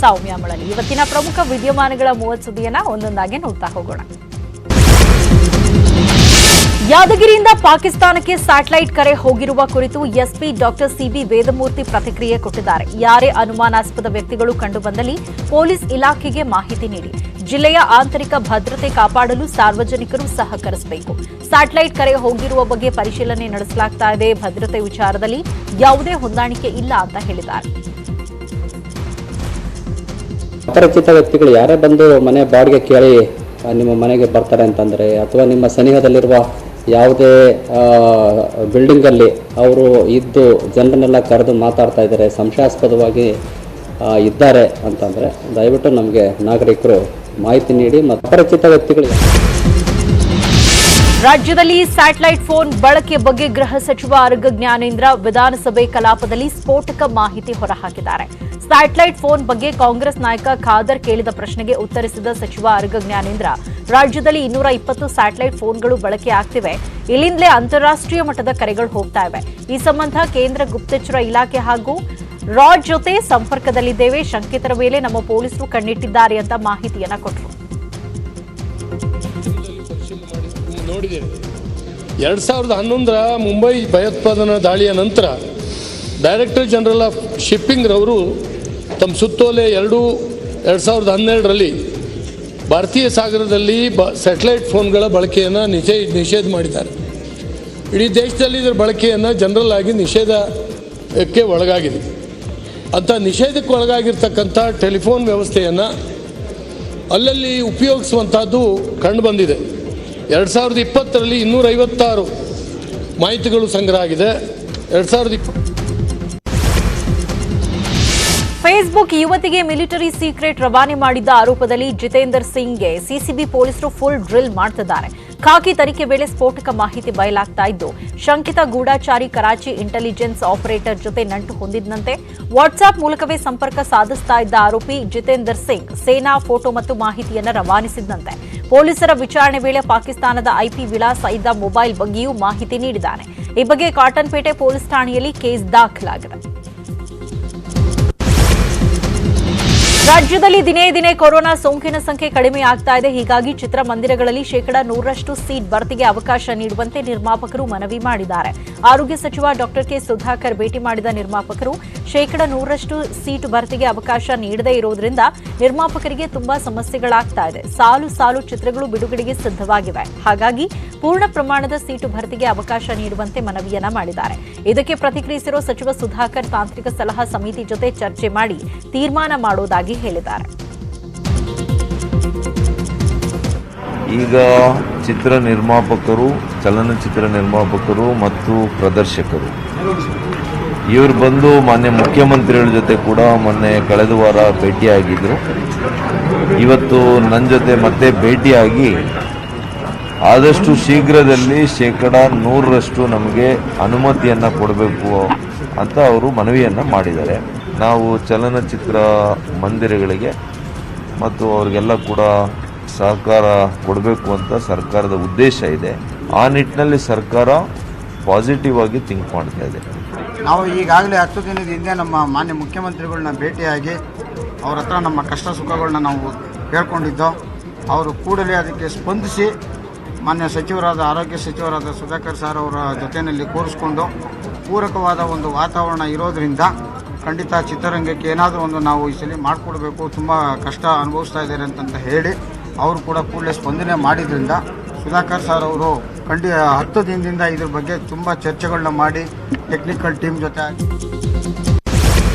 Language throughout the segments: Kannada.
ಸೌಮ್ಯ ಮಳಲಿ. ಇವತ್ತಿನ ಪ್ರಮುಖ ವಿದ್ಯಮಾನಗಳ 30 ಸುದ್ದಿಯನ್ನ ಒಂದೊಂದಾಗಿ ನೋಡ್ತಾ ಹೋಗೋಣ. ಯಾದಗಿರಿಯಿಂದ ಪಾಕಿಸ್ತಾನಕ್ಕೆ ಸ್ಯಾಟಲೈಟ್ ಕರೆ ಹೋಗಿರುವ ಕುರಿತು ಎಸ್ಪಿ ಡಾಕ್ಟರ್ ಸಿಬಿ ವೇದಮೂರ್ತಿ ಪ್ರತಿಕ್ರಿಯೆ ಕೊಟ್ಟಿದ್ದಾರೆ. ಯಾರೇ ಅನುಮಾನಾಸ್ಪದ ವ್ಯಕ್ತಿಗಳು ಕಂಡುಬಂದಲ್ಲಿ ಪೊಲೀಸ್ ಇಲಾಖೆಗೆ ಮಾಹಿತಿ ನೀಡಿ. ಜಿಲ್ಲೆಯ ಆಂತರಿಕ ಭದ್ರತೆ ಕಾಪಾಡಲು ಸಾರ್ವಜನಿಕರು ಸಹಕರಿಸಬೇಕು. ಸ್ಯಾಟಲೈಟ್ ಕರೆ ಹೋಗಿರುವ ಬಗ್ಗೆ ಪರಿಶೀಲನೆ ನಡೆಸಲಾಗ್ತಾ ಇದೆ. ಭದ್ರತೆ ವಿಚಾರದಲ್ಲಿ ಯಾವುದೇ ಹೊಂದಾಣಿಕೆ ಇಲ್ಲ ಅಂತ ಹೇಳಿದ್ದಾರೆ. ಅಪರಿಚಿತ ವ್ಯಕ್ತಿಗಳು ಯಾರೇ ಬಂದು ಮನೆ ಬಾಡಿಗೆ ಕೇಳಿ ನಿಮ್ಮ ಮನೆಗೆ ಬರ್ತಾರೆ ಅಂತಂದರೆ, ಅಥವಾ ನಿಮ್ಮ ಸನಿಹದಲ್ಲಿರುವ ಯಾವುದೇ ಬಿಲ್ಡಿಂಗಲ್ಲಿ ಅವರು ಇದ್ದು ಜನರನ್ನೆಲ್ಲ ಕರೆದು ಮಾತಾಡ್ತಾ ಇದ್ದಾರೆ, ಸಂಶಯಾಸ್ಪದವಾಗಿ ಇದ್ದಾರೆ ಅಂತಂದರೆ ದಯವಿಟ್ಟು ನಮಗೆ ನಾಗರಿಕರು ಮಾಹಿತಿ ನೀಡಿ. ಮತ್ತು ಅಪರಿಚಿತ ವ್ಯಕ್ತಿಗಳು ರಾಜ್ಯದಲ್ಲಿ ಸ್ಯಾಟಲೈಟ್ ಫೋನ್ ಬಳಕೆ ಬಗ್ಗೆ ಗೃಹ ಸಚಿವ ಆರ್ಗ ಜ್ಞಾನೇಂದ್ರ ವಿಧಾನಸಭೆ ಕಲಾಪದಲ್ಲಿ ಸ್ಫೋಟಕ ಮಾಹಿತಿ ಹೊರಹಾಕಿದ್ದಾರೆ. ಸ್ಯಾಟಲೈಟ್ ಫೋನ್ ಬಗ್ಗೆ ಕಾಂಗ್ರೆಸ್ ನಾಯಕ ಖಾದರ್ ಕೇಳಿದ ಪ್ರಶ್ನೆಗೆ ಉತ್ತರಿಸಿದ ಸಚಿವ ಆರ್ಗ ಜ್ಞಾನೇಂದ್ರ, ರಾಜ್ಯದಲ್ಲಿ 220 ಸ್ಯಾಟಲೈಟ್ ಫೋನ್ಗಳು ಬಳಕೆ ಆಗ್ತಿವೆ. ಇಲ್ಲಿಂದಲೇ ಅಂತಾರಾಷ್ಟ್ರೀಯ ಮಟ್ಟದ ಕರೆಗಳು ಹೋಗ್ತಾ ಇವೆ. ಈ ಸಂಬಂಧ ಕೇಂದ್ರ ಗುಪ್ತಚರ ಇಲಾಖೆ ಹಾಗೂ ರಾಡ್ ಜೊತೆ ಸಂಪರ್ಕದಲ್ಲಿದ್ದೇವೆ. ಶಂಕಿತರ ಮೇಲೆ ನಮ್ಮ ಪೊಲೀಸರು ಕಣ್ಣಿಟ್ಟಿದ್ದಾರೆ ಅಂತ ಮಾಹಿತಿಯನ್ನ ಕೊಟ್ಟರು. ನೋಡಿದ್ದೇವೆ. 2011ರ ಮುಂಬೈ ಭಯೋತ್ಪಾದನಾ ದಾಳಿಯ ನಂತರ ಡೈರೆಕ್ಟರ್ ಜನರಲ್ ಆಫ್ ಶಿಪ್ಪಿಂಗ್ ರವರು ತಮ್ಮ ಸುತ್ತೋಲೆ 2012ರಲ್ಲಿ ಭಾರತೀಯ ಸಾಗರದಲ್ಲಿ ಸ್ಯಾಟಲೈಟ್ ಫೋನ್ಗಳ ಬಳಕೆಯನ್ನು ನಿಷೇಧ ಮಾಡಿದ್ದಾರೆ. ಇಡೀ ದೇಶದಲ್ಲಿ ಇದರ ಬಳಕೆಯನ್ನು ಜನರಲ್ ಆಗಿ ನಿಷೇಧಕ್ಕೆ ಒಳಗಾಗಿದೆ. ಅಂಥ ನಿಷೇಧಕ್ಕೆ ಒಳಗಾಗಿರ್ತಕ್ಕಂಥ ಟೆಲಿಫೋನ್ ವ್ಯವಸ್ಥೆಯನ್ನು ಅಲ್ಲಲ್ಲಿ ಉಪಯೋಗಿಸುವಂಥದ್ದು ಕಂಡುಬಂದಿದೆ. 2020ರಲ್ಲಿ 256 ಮಾಹಿತಿಗಳು ಸಂಗ್ರಹ ಆಗಿದೆ. 2020 ಫೇಸ್ಬುಕ್ ಯುವತಿಗೆ ಮಿಲಿಟರಿ ಸೀಕ್ರೆಟ್ ರವಾನೆ ಮಾಡಿದ್ದ ಆರೋಪದಲ್ಲಿ ಜಿತೇಂದರ್ ಸಿಂಗ್ಗೆ ಸಿಸಿಬಿ ಪೊಲೀಸರು ಫುಲ್ ಡ್ರಿಲ್ ಮಾಡ್ತಿದ್ದಾರೆ. ಖಾಕಿ ತನಿಖೆ ವೇಳೆ ಸ್ಫೋಟಕ ಮಾಹಿತಿ ಬಯಲಾಗ್ತಾ ಇದ್ದು, ಶಂಕಿತ ಗೂಢಾಚಾರಿ ಕರಾಚಿ ಇಂಟೆಲಿಜೆನ್ಸ್ ಆಪರೇಟರ್ ಜೊತೆ ನಂಟು ಹೊಂದಿದ್ದಂತೆ ವಾಟ್ಸ್ಆಪ್ ಮೂಲಕವೇ ಸಂಪರ್ಕ ಸಾಧಿಸ್ತಾ ಇದ್ದ ಆರೋಪಿ ಜಿತೇಂದರ್ ಸಿಂಗ್ ಸೇನಾ ಫೋಟೋ ಮತ್ತು ಮಾಹಿತಿಯನ್ನು ರವಾನಿಸಿದ್ದಂತೆ ಪೊಲೀಸರ ವಿಚಾರಣೆ ವೇಳೆ ಪಾಕಿಸ್ತಾನದ ಐಪಿ ವಿಳಾಸ ಇದ್ದ ಮೊಬೈಲ್ ಬಗ್ಗೆಯೂ ಮಾಹಿತಿ ನೀಡಿದ್ದಾನೆ. ಈ ಬಗ್ಗೆ ಕಾಟನ್ಪೇಟೆ ಪೊಲೀಸ್ ಠಾಣೆಯಲ್ಲಿ ಕೇಸ್ ದಾಖಲಾಗಿದೆ. ರಾಜ್ಯದಲ್ಲಿ ದಿನೇ ದಿನೇ ಕೊರೋನಾ ಸೋಂಕಿನ ಸಂಖ್ಯೆ ಕಡಿಮೆ ಆಗ್ತಾ ಇದೆ. ಹೀಗಾಗಿ ಚಿತ್ರಮಂದಿರಗಳಲ್ಲಿ 100% ಸೀಟ್ ಭರ್ತಿಗೆ ಅವಕಾಶ ನೀಡುವಂತೆ ನಿರ್ಮಾಪಕರು ಮನವಿ ಮಾಡಿದ್ದಾರೆ. ಆರೋಗ್ಯ ಸಚಿವ ಡಾಕ್ಟರ್ ಕೆ ಸುಧಾಕರ್ ಭೇಟಿ ಮಾಡಿದ ನಿರ್ಮಾಪಕರು 100% ಸೀಟ್ ಭರ್ತಿಗೆ ಅವಕಾಶ ನೀಡದೇ ಇರೋದ್ರಿಂದ ನಿರ್ಮಾಪಕರಿಗೆ ತುಂಬಾ ಸಮಸ್ಯೆಗಳಾಗ್ತಾ ಇದೆ. ಸಾಲು ಚಿತ್ರಗಳು ಬಿಡುಗಡೆಗೆ ಸಿದ್ಧವಾಗಿವೆ. ಹಾಗಾಗಿ ಪೂರ್ಣ ಪ್ರಮಾಣದ ಸೀಟು ಭರ್ತಿಗೆ ಅವಕಾಶ ನೀಡುವಂತೆ ಮನವಿಯನ್ನ ಮಾಡಿದ್ದಾರೆ. ಇದಕ್ಕೆ ಪ್ರತಿಕ್ರಿಯಿಸಿರುವ ಸಚಿವ ಸುಧಾಕರ್ ತಾಂತ್ರಿಕ ಸಲಹಾ ಸಮಿತಿ ಜೊತೆ ಚರ್ಚೆ ಮಾಡಿ ತೀರ್ಮಾನ ಮಾಡುವುದಾಗಿ ಹೇಳಿದ್ದಾರೆ. ಈಗ ಚಿತ್ರ ನಿರ್ಮಾಪಕರು, ಚಲನಚಿತ್ರ ನಿರ್ಮಾಪಕರು ಮತ್ತು ಪ್ರದರ್ಶಕರು ಇವರು ಬಂದು ಮಾನ್ಯ ಮುಖ್ಯಮಂತ್ರಿಗಳ ಜೊತೆ ಕೂಡ ಮೊನ್ನೆ ಕಳೆದ ವಾರ ಭೇಟಿಯಾಗಿದ್ದರು. ಇವತ್ತು ನನ್ನ ಜೊತೆ ಮತ್ತೆ ಭೇಟಿಯಾಗಿ ಆದಷ್ಟು ಶೀಘ್ರದಲ್ಲಿ 100% ನಮಗೆ ಅನುಮತಿಯನ್ನು ಕೊಡಬೇಕು ಅಂತ ಅವರು ಮನವಿಯನ್ನು ಮಾಡಿದ್ದಾರೆ. ನಾವು ಚಲನಚಿತ್ರ ಮಂದಿರಗಳಿಗೆ ಮತ್ತು ಅವರಿಗೆಲ್ಲ ಕೂಡ ಸಹಕಾರ ಕೊಡಬೇಕು ಅಂತ ಸರ್ಕಾರದ ಉದ್ದೇಶ ಇದೆ. ಆ ನಿಟ್ಟಿನಲ್ಲಿ ಸರ್ಕಾರ ಪಾಸಿಟಿವ್ ಆಗಿ ಥಿಂಕ್ ಮಾಡ್ತಾ ಇದೆ. ನಾವು ಈಗಾಗಲೇ 10 ದಿನದ ಹಿಂದೆ ನಮ್ಮ ಮಾನ್ಯ ಮುಖ್ಯಮಂತ್ರಿಗಳನ್ನ ಭೇಟಿಯಾಗಿ ಅವ್ರ ಹತ್ರ ನಮ್ಮ ಕಷ್ಟ ಸುಖಗಳನ್ನ ನಾವು ಹೇಳ್ಕೊಂಡಿದ್ದೋ. ಅವರು ಕೂಡಲೇ ಅದಕ್ಕೆ ಸ್ಪಂದಿಸಿ ಮಾನ್ಯ ಸಚಿವರಾದ ಆರೋಗ್ಯ ಸಚಿವರಾದ ಸುಧಾಕರ್ ಸರ್ ಅವರ ಜೊತೆಯಲ್ಲಿ ಕೂರಿಸ್ಕೊಂಡು ಪೂರಕವಾದ ಒಂದು ವಾತಾವರಣ ಇರೋದರಿಂದ ಖಂಡಿತ ಚಿತ್ರರಂಗಕ್ಕೆ ಏನಾದರೂ ಒಂದು ನಾವು ಈ ಸಲ ಮಾಡಿಕೊಡ್ಬೇಕು, ತುಂಬ ಕಷ್ಟ ಅನುಭವಿಸ್ತಾ ಇದ್ದಾರೆ ಅಂತ ಹೇಳಿ ಅವರು ಕೂಡ ಕೂಡಲೇ ಸ್ಪಂದನೆ ಮಾಡಿದ್ರಿಂದ ಸುಧಾಕರ್ ಸರ್ ಅವರು 10 ದಿನದಿಂದ ಇದ್ರ ಬಗ್ಗೆ ತುಂಬ ಚರ್ಚೆಗಳನ್ನ ಮಾಡಿ ಟೆಕ್ನಿಕಲ್ ಟೀಮ್ ಜೊತೆ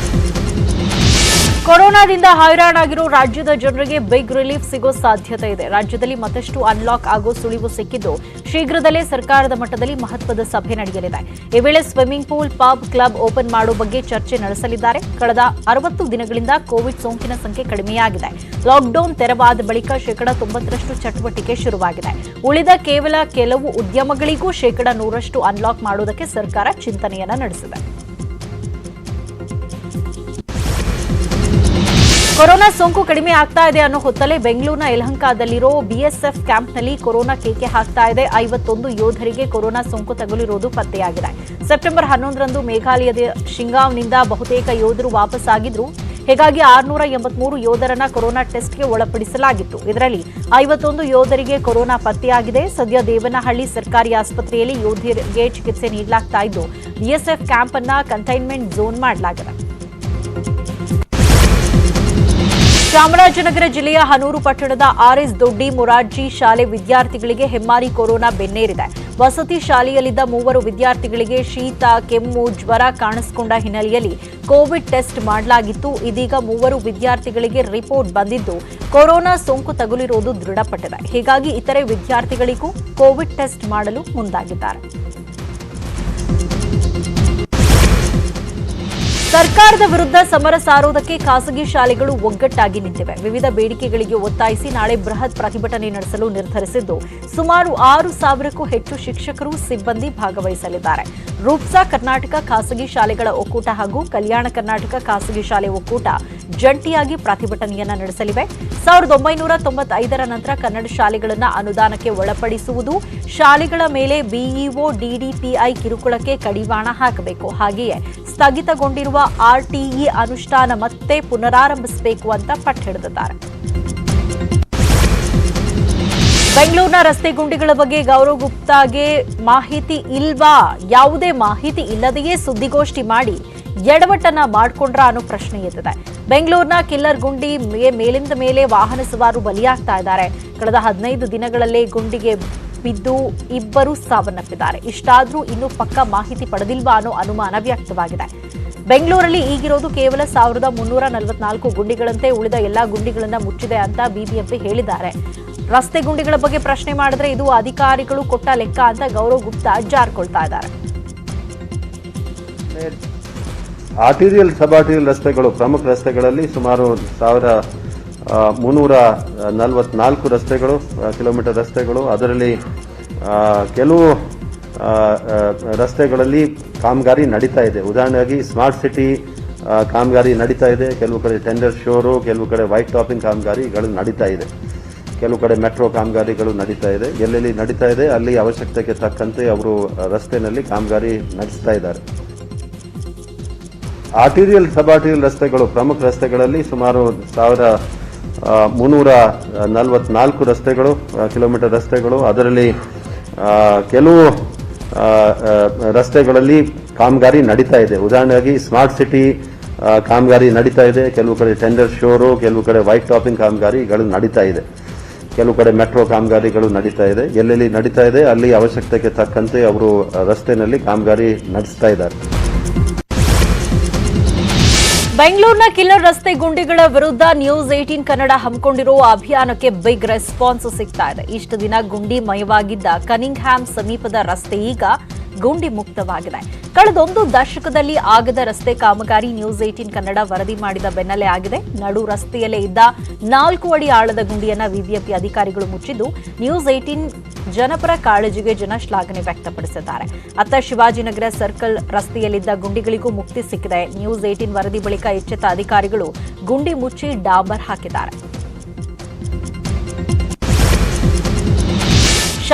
ಕೊರೋನಾದಿಂದ ಹೈರಾಣಾಗಿರೋ ರಾಜ್ಯದ ಜನರಿಗೆ ಬಿಗ್ ರಿಲೀಫ್ ಸಿಗೋ ಸಾಧ್ಯತೆ ಇದೆ. ರಾಜ್ಯದಲ್ಲಿ ಮತ್ತಷ್ಟು ಅನ್ಲಾಕ್ ಆಗೋ ಸುಳಿವು ಸಿಕ್ಕಿದ್ದು ಶೀಘ್ರದಲ್ಲೇ ಸರ್ಕಾರದ ಮಟ್ಟದಲ್ಲಿ ಮಹತ್ವದ ಸಭೆ ನಡೆಯಲಿದೆ. ಈ ವೇಳೆ swimming pool, pub, club open ಮಾಡೋ ಬಗ್ಗೆ ಚರ್ಚೆ ನಡೆಸಲಿದ್ದಾರೆ. ಕಳೆದ 60 ದಿನಗಳಿಂದ ಕೋವಿಡ್ ಸೋಂಕಿನ ಸಂಖ್ಯೆ ಕಡಿಮೆಯಾಗಿದೆ. ಲಾಕ್ಡೌನ್ ತೆರವಾದ ಬಳಿಕ 90% ಚಟುವಟಿಕೆ ಶುರುವಾಗಿದೆ. ಉಳಿದ ಕೇವಲ ಕೆಲವು ಉದ್ಯಮಗಳಿಗೂ 100% ಅನ್ಲಾಕ್ ಮಾಡುವುದಕ್ಕೆ ಸರ್ಕಾರ ಚಿಂತನೆಯನ್ನ ನಡೆಸಿದೆ. ಕೊರೋನಾ ಸೋಂಕು ಕಡಿಮೆ ಆಗ್ತಾ ಇದೆ ಅನ್ನೋ ಹೊತ್ತಲ್ಲೇ ಬೆಂಗಳೂರಿನ ಯಲಹಂಕದಲ್ಲಿರೋ ಬಿಎಸ್ಎಫ್ ಕ್ಯಾಂಪ್ನಲ್ಲಿ ಕೊರೋನಾ ಕೇಕೆ ಹಾಕ್ತಾ ಇದೆ. 51 ಯೋಧರಿಗೆ ಕೊರೋನಾ ಸೋಂಕು ತಗುಲಿರುವುದು ಪತ್ತೆಯಾಗಿದೆ. ಸೆಪ್ಟೆಂಬರ್ 11ರಂದು ಮೇಘಾಲಯದ ಶಿಂಗಾಂವ್ನಿಂದ ಬಹುತೇಕ ಯೋಧರು ವಾಪಸ್ ಆಗಿದ್ರು. ಹೀಗಾಗಿ 683 ಯೋಧರನ್ನ ಕೊರೋನಾ ಟೆಸ್ಟ್ಗೆ ಒಳಪಡಿಸಲಾಗಿತ್ತು. ಇದರಲ್ಲಿ 51 ಯೋಧರಿಗೆ ಕೊರೋನಾ ಪತ್ತೆಯಾಗಿದೆ. ಸದ್ಯ ದೇವನಹಳ್ಳಿ ಸರ್ಕಾರಿ ಆಸ್ಪತ್ರೆಯಲ್ಲಿ ಯೋಧರಿಗೆ ಚಿಕಿತ್ಸೆ ನೀಡಲಾಗ್ತಾ ಇದ್ದು, ಬಿಎಸ್ಎಫ್ ಕ್ಯಾಂಪ್ ಅನ್ನ ಕಂಟೈನ್ಮೆಂಟ್ ಝೋನ್ ಮಾಡಲಾಗಿದೆ. ಚಾಮರಾಜನಗರ ಜಿಲ್ಲೆಯ ಹನೂರು ಪಟ್ಟಣದ ಆರ್ಎಸ್ ದೊಡ್ಡಿ ಮೊರಾರ್ಜಿ ಶಾಲೆ ವಿದ್ಯಾರ್ಥಿಗಳಿಗೆ ಹೆಮ್ಮಾರಿ ಕೊರೋನಾ ಬೆನ್ನೇರಿದೆ. ವಸತಿ ಶಾಲೆಯಲ್ಲಿದ್ದ 3 ವಿದ್ಯಾರ್ಥಿಗಳಿಗೆ ಶೀತ, ಕೆಮ್ಮು, ಜ್ವರ ಕಾಣಿಸಿಕೊಂಡ ಹಿನ್ನೆಲೆಯಲ್ಲಿ ಕೋವಿಡ್ ಟೆಸ್ಟ್ ಮಾಡಲಾಗಿತ್ತು. ಇದೀಗ 3 ವಿದ್ಯಾರ್ಥಿಗಳಿಗೆ ರಿಪೋರ್ಟ್ ಬಂದಿದ್ದು ಕೊರೋನಾ ಸೋಂಕು ತಗುಲಿರುವುದು ದೃಢಪಟ್ಟಿದೆ. ಹೀಗಾಗಿ ಇತರೆ ವಿದ್ಯಾರ್ಥಿಗಳಿಗೂ ಕೋವಿಡ್ ಟೆಸ್ಟ್ ಮಾಡಲು ಮುಂದಾಗಿದ್ದಾರೆ. ಸರ್ಕಾರದ ವಿರುದ್ಧ ಸಮರ ಸಾರುವುದಕ್ಕೆ ಖಾಸಗಿ ಶಾಲೆಗಳು ಒಗ್ಗಟ್ಟಾಗಿ ನಿಂತಿವೆ. ವಿವಿಧ ಬೇಡಿಕೆಗಳಿಗೆ ಒತ್ತಾಯಿಸಿ ನಾಳೆ ಬೃಹತ್ ಪ್ರತಿಭಟನೆ ನಡೆಸಲು ನಿರ್ಧರಿಸಿದ್ದು, ಸುಮಾರು 6,000ಕ್ಕೂ ಹೆಚ್ಚು ಶಿಕ್ಷಕರು, ಸಿಬ್ಬಂದಿ ಭಾಗವಹಿಸಲಿದ್ದಾರೆ. ರೂಪ್ಸಾ ಕರ್ನಾಟಕ ಖಾಸಗಿ ಶಾಲೆಗಳ ಒಕ್ಕೂಟ ಹಾಗೂ ಕಲ್ಯಾಣ ಕರ್ನಾಟಕ ಖಾಸಗಿ ಶಾಲೆ ಒಕ್ಕೂಟ ಜಂಟಿಯಾಗಿ ಪ್ರತಿಭಟನೆಯನ್ನ ನಡೆಸಲಿವೆ. 1995ರ ನಂತರ ಕನ್ನಡ ಶಾಲೆಗಳನ್ನು ಅನುದಾನಕ್ಕೆ ಒಳಪಡಿಸುವುದು, ಶಾಲೆಗಳ ಮೇಲೆ ಬಿಇಒ, ಡಿಡಿಪಿಐ ಕಿರುಕುಳಕ್ಕೆ ಕಡಿವಾಣ ಹಾಕಬೇಕು, ಹಾಗೆಯೇ ಸ್ಥಗಿತಗೊಂಡಿರುವ ಆರ್ಟಿಇ ಅನುಷ್ಠಾನ ಮತ್ತೆ ಪುನರಾರಂಭಿಸಬೇಕು ಅಂತ ಪಟ್ಟು ಹಿಡಿದಿದ್ದಾರೆ. ಬೆಂಗಳೂರಿನ ರಸ್ತೆ ಗುಂಡಿಗಳ ಬಗ್ಗೆ ಗೌರವ್ ಗುಪ್ತಾಗೆ ಮಾಹಿತಿ ಇಲ್ವಾ? ಯಾವುದೇ ಮಾಹಿತಿ ಇಲ್ಲದೆಯೇ ಸುದ್ದಿಗೋಷ್ಠಿ ಮಾಡಿ ಎಡವಟ್ಟನ್ನ ಮಾಡಿಕೊಂಡ್ರ ಅನ್ನೋ ಪ್ರಶ್ನೆ ಎದ್ದಿದೆ. ಬೆಂಗಳೂರಿನ ಕಿಲ್ಲರ್ ಗುಂಡಿ ಮೇಲಿಂದ ಮೇಲೆ ವಾಹನ ಸವಾರರು ಬಲಿಯಾಗ್ತಾ ಇದ್ದಾರೆ. ಕಳೆದ 15 ದಿನಗಳಲ್ಲೇ ಗುಂಡಿಗೆ ಬಿದ್ದು 2 ಸಾವನ್ನಪ್ಪಿದ್ದಾರೆ. ಇಷ್ಟಾದ್ರೂ ಇನ್ನೂ ಪಕ್ಕಾ ಮಾಹಿತಿ ಪಡೆದಿಲ್ವಾ ಅನ್ನೋ ಅನುಮಾನ ವ್ಯಕ್ತವಾಗಿದೆ. ಬೆಂಗಳೂರಲ್ಲಿ ಈಗಿರೋದು ಕೇವಲ 1344 ಗುಂಡಿಗಳಂತೆ, ಉಳಿದ ಎಲ್ಲಾ ಗುಂಡಿಗಳನ್ನ ಮುಚ್ಚಿದೆ ಅಂತ ಬಿಬಿಎಂಪಿ ಹೇಳಿದ್ದಾರೆ. ರಸ್ತೆ ಗುಂಡಿಗಳ ಬಗ್ಗೆ ಪ್ರಶ್ನೆ ಮಾಡಿದ್ರೆ ಇದು ಅಧಿಕಾರಿಗಳು ಕೊಟ್ಟ ಲೆಕ್ಕ ಅಂತ ಗೌರವ್ ಗುಪ್ತಾ ಜಾರ್ಕೊಳ್ತಾ ಇದ್ದಾರೆ. ಆರ್ಟಿರಿಯಲ್, ಸಬ್ ಆರ್ಟಿರಿಯಲ್ ರಸ್ತೆಗಳು, ಪ್ರಮುಖ ರಸ್ತೆಗಳಲ್ಲಿ ಸುಮಾರು 1344 ರಸ್ತೆಗಳು, ಕಿಲೋಮೀಟರ್ ರಸ್ತೆಗಳು. ಅದರಲ್ಲಿ ಕೆಲವು ರಸ್ತೆಗಳಲ್ಲಿ ಕಾಮಗಾರಿ ನಡೀತಾ ಇದೆ. ಉದಾಹರಣೆಯಾಗಿ ಸ್ಮಾರ್ಟ್ ಸಿಟಿ ಕಾಮಗಾರಿ ನಡೀತಾ ಇದೆ. ಕೆಲವು ಕಡೆ ಟೆಂಡರ್ ಶೋರು, ಕೆಲವು ಕಡೆ ವೈಟ್ ಟಾಪಿಂಗ್ ಕಾಮಗಾರಿಗಳು ನಡೀತಾ ಇದೆ. ಕೆಲವು ಕಡೆ ಮೆಟ್ರೋ ಕಾಮಗಾರಿಗಳು ನಡೀತಾ ಇದೆ. ಎಲ್ಲೆಲ್ಲಿ ನಡೀತಾ ಇದೆ ಅಲ್ಲಿ ಅವಶ್ಯಕತೆಗೆ ತಕ್ಕಂತೆ ಅವರು ರಸ್ತೆಯಲ್ಲಿ ಕಾಮಗಾರಿ ನಡೆಸ್ತಾ ಇದ್ದಾರೆ. ಆರ್ಟಿರಿಯಲ್, ಸಬ್ ಆರ್ಟಿರಿಯಲ್ ರಸ್ತೆಗಳು, ಪ್ರಮುಖ ರಸ್ತೆಗಳಲ್ಲಿ ಸುಮಾರು 1344 ರಸ್ತೆಗಳು, ಕಿಲೋಮೀಟರ್ ರಸ್ತೆಗಳು. ಅದರಲ್ಲಿ ಕೆಲವು ರಸ್ತೆಗಳಲ್ಲಿ ಕಾಮಗಾರಿ ನಡೀತಾ ಇದೆ. ಉದಾಹರಣೆಯಾಗಿ ಸ್ಮಾರ್ಟ್ ಸಿಟಿ ಕಾಮಗಾರಿ ನಡೀತಾ ಇದೆ. ಕೆಲವು ಕಡೆ ಟೆಂಡರ್ ಶೋರು, ಕೆಲವು ಕಡೆ ವೈಟ್ ಟಾಪಿಂಗ್ ಕಾಮಗಾರಿಗಳು ನಡೀತಾ ಇದೆ. ಕೆಲವು ಕಡೆ ಮೆಟ್ರೋ ಕಾಮಗಾರಿಗಳು ನಡೀತಾ ಇದೆ. ಎಲ್ಲೆಲ್ಲಿ ನಡೀತಾ ಇದೆ ಅಲ್ಲಿ ಅವಶ್ಯಕತೆಗೆ ತಕ್ಕಂತೆ ಅವರು ರಸ್ತೆಯಲ್ಲಿ ಕಾಮಗಾರಿ ನಡೆಸ್ತಾ ಇದ್ದಾರೆ. ಬೆಂಗಳೂರಿನ ಕಿಲ್ಲರ್ ರಸ್ತೆ ಗುಂಡಿಗಳ ವಿರುದ್ಧ ನ್ಯೂಸ್ 18 ಕನ್ನಡ ಹಮ್ಮಿಕೊಂಡಿರುವ ಅಭಿಯಾನಕ್ಕೆ ಬಿಗ್ ರೆಸ್ಪಾನ್ಸ್ ಸಿಗ್ತಾ ಇದೆ. ಇಷ್ಟು ದಿನ ಗುಂಡಿ ಮಯವಾಗಿದ್ದ ಕನಿಂಗ್ಹ್ಯಾಮ್ ಸಮೀಪದ ರಸ್ತೆ ಈಗ ಗುಂಡಿ ಮುಕ್ತವಾಗಿದೆ. ಕಳೆದೊಂದು ದಶಕದಲ್ಲಿ ಆಗದ ರಸ್ತೆ ಕಾಮಗಾರಿ ನ್ಯೂಸ್ 18 ಕನ್ನಡ ವರದಿ ಮಾಡಿದ ಬೆನ್ನಲ್ಲೇ ಆಗಿದೆ. ನಡು ರಸ್ತೆಯಲ್ಲೇ ಇದ್ದ 4 ಅಡಿ ಆಳದ ಗುಂಡಿಯನ್ನ ಬಿಬಿಎಂಪಿ ಅಧಿಕಾರಿಗಳು ಮುಚ್ಚಿದ್ದು, ನ್ಯೂಸ್ 18 ಜನಪರ ಕಾಳಜಿಗೆ ಜನ ಶ್ಲಾಘನೆ ವ್ಯಕ್ತಪಡಿಸಿದ್ದಾರೆ. ಅತ್ತ ಶಿವಾಜಿನಗರ ಸರ್ಕಲ್ ರಸ್ತೆಯಲ್ಲಿದ್ದ ಗುಂಡಿಗಳಿಗೂ ಮುಕ್ತಿ ಸಿಕ್ಕಿದೆ. ನ್ಯೂಸ್ 18 ವರದಿ ಬಳಿಕ ಎಚ್ಚೆತ್ತ ಅಧಿಕಾರಿಗಳು ಗುಂಡಿ ಮುಚ್ಚಿ ಡಾಂಬರ್ ಹಾಕಿದ್ದಾರೆ.